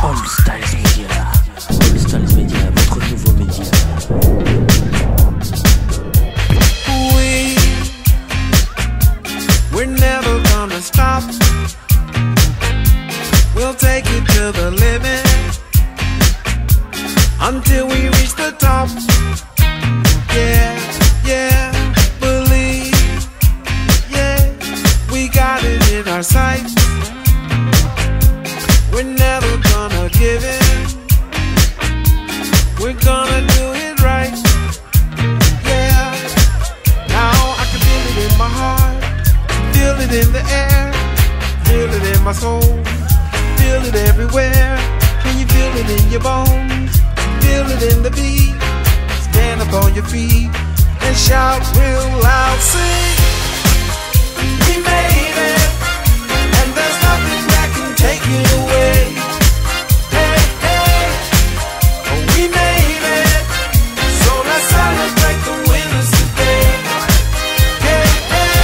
All Styles Media. All Styles Media, votre nouveau média. We're never gonna stop. We'll take it to the limit until we reach the top. Yeah, yeah, believe. Yeah, we got it in our sights. We're never gonna give in. We're gonna do it right. Yeah, now I can feel it in my heart, feel it in the air, feel it in my soul, feel it everywhere. Can you feel it in your bones? Feel it in the beat. Stand up on your feet and shout real loud. Sing, we made it, and there's nothing that can take it away. Hey, hey, we made it, so let's celebrate the winners today. Hey, hey,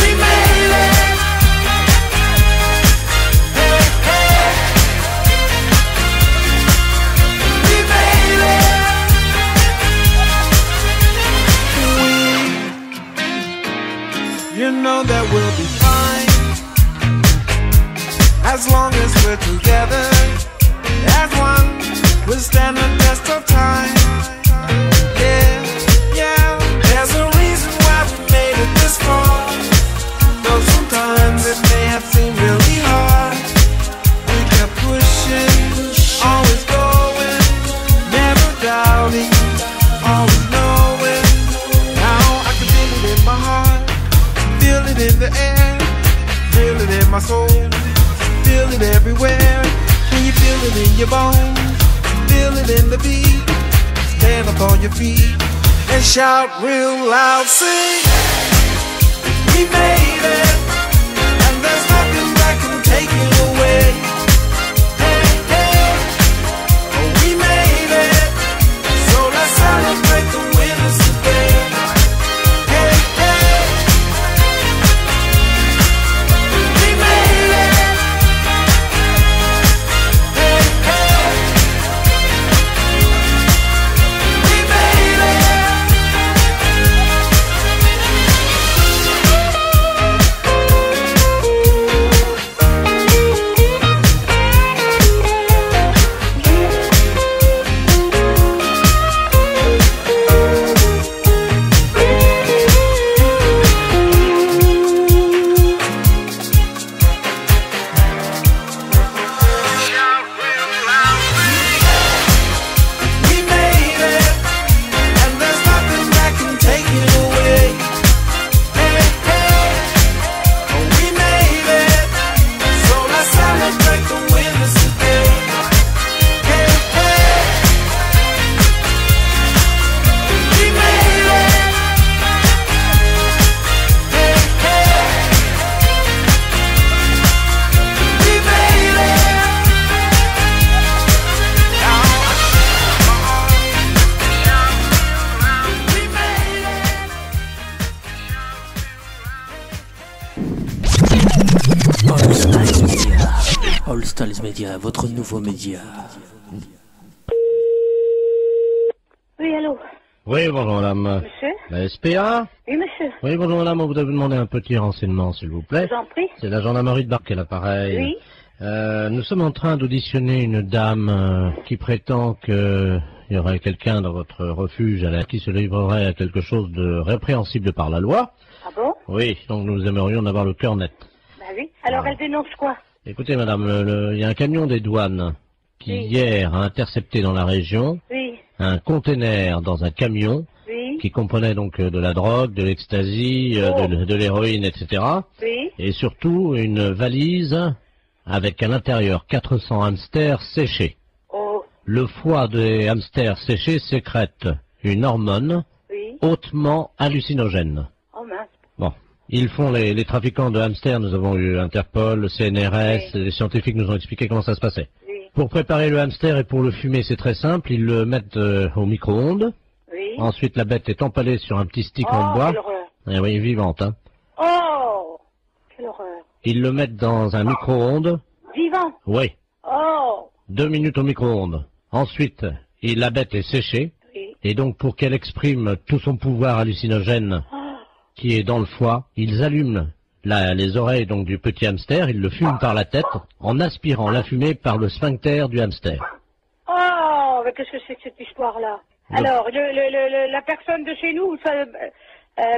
we made it. Hey, hey, we made it. You know that we'll be fine as long as we're together as one. We'll stand the test of time. Yeah, yeah. There's a reason why we made it this far. Though sometimes it may have seemed really hard, we kept pushing, always going, never doubting, always knowing. Now I can feel it in my heart, feel it in the air, feel it in my soul, feel it everywhere. Can you feel it in your bones? Feel it in the beat. Stand up on your feet and shout real loud. Sing, we made it, and there's nothing that can take it away. Hey, hey, we made it, so let's celebrate the winners today. Hey, hey, we made it. Hey, hey, we made it. We made it, and there's nothing that can take it away. Hey, hey, we made it, so let's celebrate the winners today. Hey, hey, we made it. Hey, hey, we made it. Now I we made it. All Styles Media. All Styles Media, votre nouveau média. Oui, allô, Oui, bonjour madame. monsieur? La SPA? Oui, monsieur. Oui, bonjour madame, on voudrait vous demander un petit renseignement, s'il vous plaît. Je vous en prie. C'est la gendarmerie de Barque, l'appareil. Oui. Nous sommes en train d'auditionner une dame qui prétend qu'il y aurait quelqu'un dans votre refuge qui se livrerait à quelque chose de répréhensible par la loi. Ah bon? Oui, donc nous aimerions en avoir le cœur net. Bah oui. Alors, elle dénonce quoi? Écoutez madame, il y a un camion des douanes qui Oui. hier a intercepté dans la région Oui, un conteneur dans un camion oui, qui comprenait donc de la drogue, de l'ecstasy, de l'héroïne, etc. oui. Et surtout une valise avec à l'intérieur 400 hamsters séchés. Oh, Le foie des hamsters séchés sécrète une hormone oui. hautement hallucinogène. Oh mince. Bon, ils font les trafiquants de hamsters, nous avons eu Interpol, le CNRS, Oui. les scientifiques nous ont expliqué comment ça se passait. Oui, Pour préparer le hamster et pour le fumer, c'est très simple, ils le mettent au micro-ondes. oui. Ensuite, la bête est empalée sur un petit stick Oh, en bois. quelle horreur. Eh oui, vivante, hein. Oh, quelle horreur. Ils le mettent dans un micro-ondes. Vivant. Oui. Oh. 2 minutes au micro-ondes. Ensuite, la bête est séchée. Oui. Et donc, pour qu'elle exprime tout son pouvoir hallucinogène qui est dans le foie, ils allument les oreilles donc du petit hamster, ils le fument par la tête en aspirant la fumée par le sphincter du hamster. Oh, mais qu'est-ce que c'est que cette histoire-là? Alors, la personne de chez nous, ça,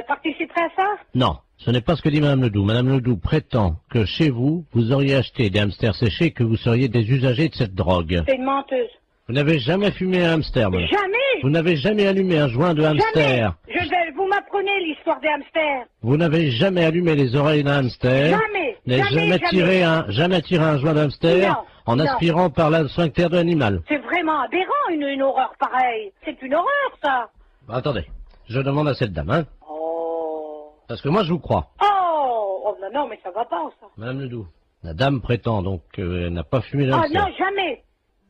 participerait à ça? Non, ce n'est pas ce que dit Madame Ledoux. Madame Ledoux prétend que chez vous, vous auriez acheté des hamsters séchés et que vous seriez des usagers de cette drogue. C'est une menteuse. Vous n'avez jamais fumé un hamster, madame. Jamais. Vous n'avez jamais allumé un joint de hamster. Jamais. Vous m'apprenez l'histoire des hamsters. Vous n'avez jamais allumé les oreilles d'un hamster. Jamais. Jamais tiré un joint de hamster Non, en non. aspirant par le sphincter de l'animal. C'est vraiment aberrant, une horreur pareille. C'est une horreur, ça. Attendez, je demande à cette dame, hein. Oh. Parce que moi je vous crois. Oh, non, mais ça va pas, ça. Madame Ledoux, la dame prétend donc qu'elle n'a pas fumé de Ah hamster. non, jamais.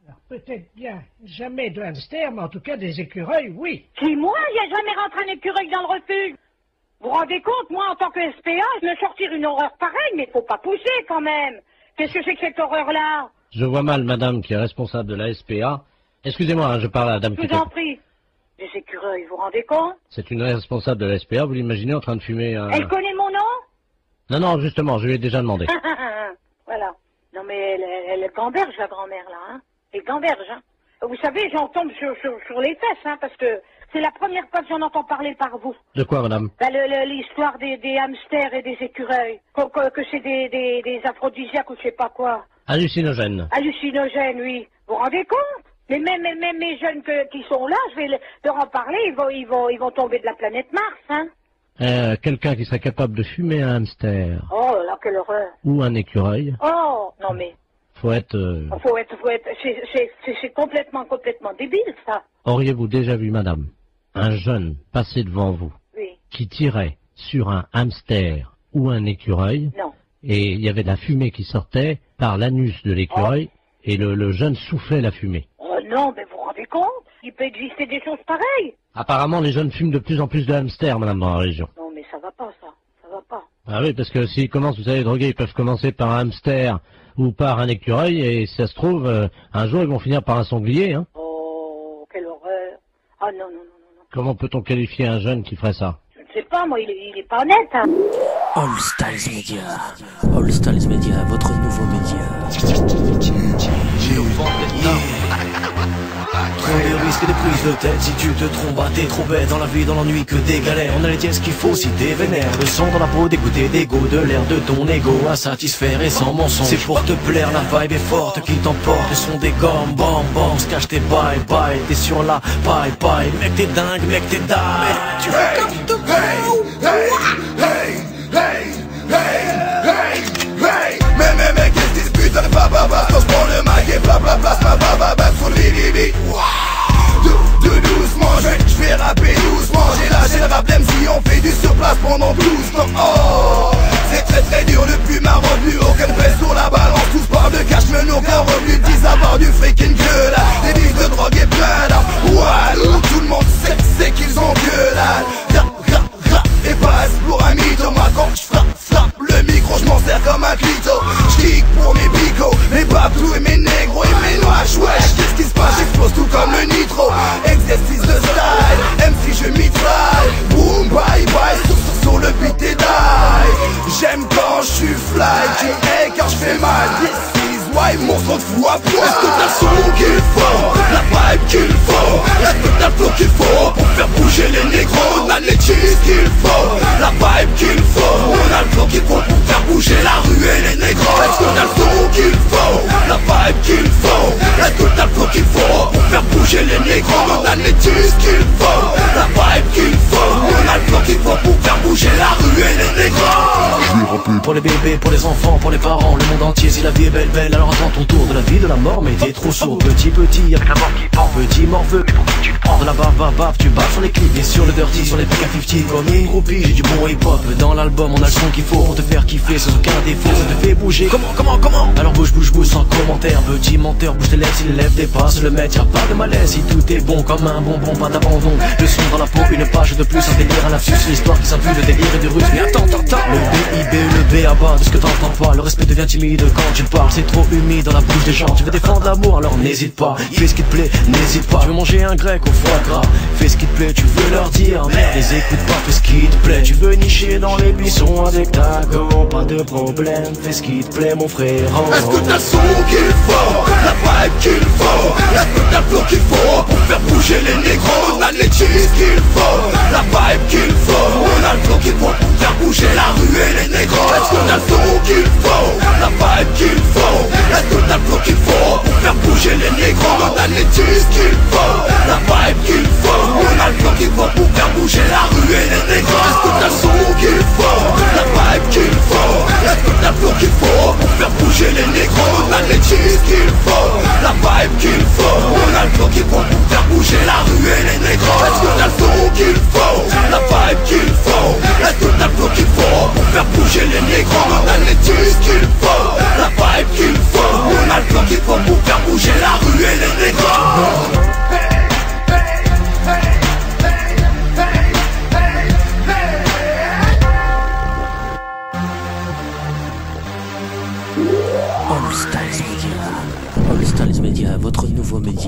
Alors, peut-être bien jamais de hamster, mais en tout cas des écureuils, oui. Si moi, il n'y a jamais rentré un écureuil dans le refuge. Vous vous rendez compte, moi, en tant que SPA, me sortir une horreur pareille, mais faut pas pousser, quand même. Qu'est-ce que c'est que cette horreur-là? Je vois mal madame qui est responsable de la SPA. Excusez-moi, hein, je parle à la dame Je qui vous en prie. Des écureuils, vous vous rendez compte? C'est une responsable de la SPA, vous l'imaginez en train de fumer un... Elle connaît mon nom? Non, non, justement, je lui ai déjà demandé. Voilà. Non, mais elle gamberge, la grand-mère, là, hein. Elle gamberge, hein. Vous savez, j'en tombe sur les fesses, hein, parce que c'est la première fois que j'en entends parler par vous. De quoi, madame? Ben, l'histoire des hamsters et des écureuils. Que c'est des aphrodisiaques ou je sais pas quoi. Hallucinogène. Hallucinogènes, oui. Vous vous rendez compte? Mais même mes jeunes qui sont là, je vais leur en parler, ils vont tomber de la planète Mars, hein. Quelqu'un qui serait capable de fumer un hamster Oh là là, quelle horreur. ou un écureuil, Oh, non mais, faut être... c'est complètement débile, ça. Auriez-vous déjà vu, madame, un jeune passer devant vous Oui. qui tirait sur un hamster ou un écureuil Non. et il y avait de la fumée qui sortait par l'anus de l'écureuil et le jeune soufflait la fumée? Oh non, mais vous vous rendez compte? Il peut exister des choses pareilles. Apparemment, les jeunes fument de plus en plus de hamsters, madame, dans la région. Non, mais ça va pas, ça. Ça va pas. Ah oui, parce que s'ils commencent, vous savez, droguer, ils peuvent commencer par un hamster ou par un écureuil, et si ça se trouve, un jour, ils vont finir par un sanglier, hein. Oh, quelle horreur. Ah non, non, non, non. Comment peut-on qualifier un jeune qui ferait ça? Je ne sais pas, moi, il est pas honnête, hein. All Styles Media. All Styles Media, votre nouveau média. Prends des risques et des prises de tête. Si tu te trompes, bah t'es trop bête. Dans la vie, dans l'ennui, que des galères. On a les dièses qu'il faut si t'es vénère. Le sang dans la peau, dégoûté d'ego, de l'air de ton ego à satisfaire et sans mensonge. C'est pour te plaire, la vibe est forte qui t'emporte. Le son des gommes, bam bam, se cache tes bye bye. T'es sur la bye bye. Mec t'es dingue, mec t'es dingue. Tu fais comme te Mais qu'est-ce qui se dispute avec bababa? Quand je prends le mic et blablabla, ma bababa sur le ribibi. Doucement, je vais rapper doucement. J'ai lâché le rap si on fait du surplace pendant 12 ans. Oh, c'est très dur depuis ma revenu. Aucun pèse sur la balance, tous parlent de cash, mais aucun revenu. Disent avoir du freaking que là. Des disques de drogue et plein d'armes. Walou, tout le monde sait qu'ils ont que là. Et passe pour un mytho. Moi quand je frappe le micro, je m'en sers comme un clito. J'kick pour mes bigots, mes babdous et mes négros et mes noirs. Wesh, qu'est-ce qui se passe? J'explose tout comme le nitro. Exercice de style, MC je mitraille. Boom, bye bye, sur le beat et die. J'aime quand je suis fly, tu hais car je fais mal. This is why mon son te fout à poil. Est-ce que t'as le son qu'il faut, la vibe qu'il faut? Est-ce que t'as le flow qu'il faut pour faire bouger les négros? On a les cheese qu'il faut, la vibe qu'il faut. On a le flow qu'il faut pour faire bouger la rue et les négros. Est-ce que t'as le son qu'il faut, la vibe qu'il faut? Est-ce que t'as le flow qu'il faut pour faire bouger les négros? On a les cheese qu'il faut, la vibe qu'il faut. On a le flow qu'il faut pour faire bouger la rue et les négros. Pour les bébés, pour les enfants, pour les parents, le monde entier, si la vie est belle, belle, alors attends ton tour de la vie, de la mort, mais t'es trop sourd. Petit, avec la mort qui pend, petit morveux, mais pour qui tu te prends? De la bave, tu baves sur les clips et sur le dirty, sur les PK50. Comme une groupie, j'ai du bon hip-hop dans l'album, on a le son qu'il faut pour te faire kiffer sans aucun défaut, ça te fait bouger. Comment? Alors bouge sans commentaire, petit menteur, bouge tes lèvres, si les lèvres dépassent le mètre, y'a pas de malaise, si tout est bon comme un bonbon, pas d'abandon. Le son dans la peau, une page de plus, un délire, un lapsus, l'histoire qui s'infuse de délire et de ruse. Mais attends, le le B à bas de ce que t'entends pas. Le respect devient timide quand tu parles, c'est trop humide dans la bouche des gens. Tu veux défendre l'amour, alors n'hésite pas. Fais ce qui te plaît, n'hésite pas. Tu veux manger un grec au foie gras, fais ce qui te plaît. Tu veux leur dire merde, les écoute pas, fais ce qui te plaît. Tu veux nicher dans les buissons avec ta go, pas de problème, fais ce qui te plaît mon frérot. Est-ce que t'as le son qu'il faut, la vibe qu'il faut? Est-ce que t'as le flow qu'il faut pour faire bouger les négros? On a les cheese qu'il faut, la vibe qu'il faut. On a le flow qu'il faut pour faire bouger la rue et les négros. Est-ce que t'as le son qu'il faut, la vibe qu'il faut? Est-ce que t'as le flow qu'il faut pour faire bouger les négros? On a les cheese qu'il faut, la vibe qu'il faut. On a le flow qu'il faut pour faire bouger la rue et les négros. Est-ce que t'as le son qu'il faut, la vibe qu'il faut? Est-ce que t'as le flow qu'il faut pour faire bouger les négros? On a les cheese qu'il faut, la vibe qu'il faut. On a le flow qu'il faut pour faire bouger la rue et les négros. Est-ce que t'as le son qu'il faut, la vibe qu'il faut? Est-ce que t'as le flow qu'il faut pour faire bouger les négros? On a les cheese qu'il faut, la vibe qu'il faut. On a le flow qu'il faut pour faire bouger la rue et les négros. All Styles Media, votre nouveau média.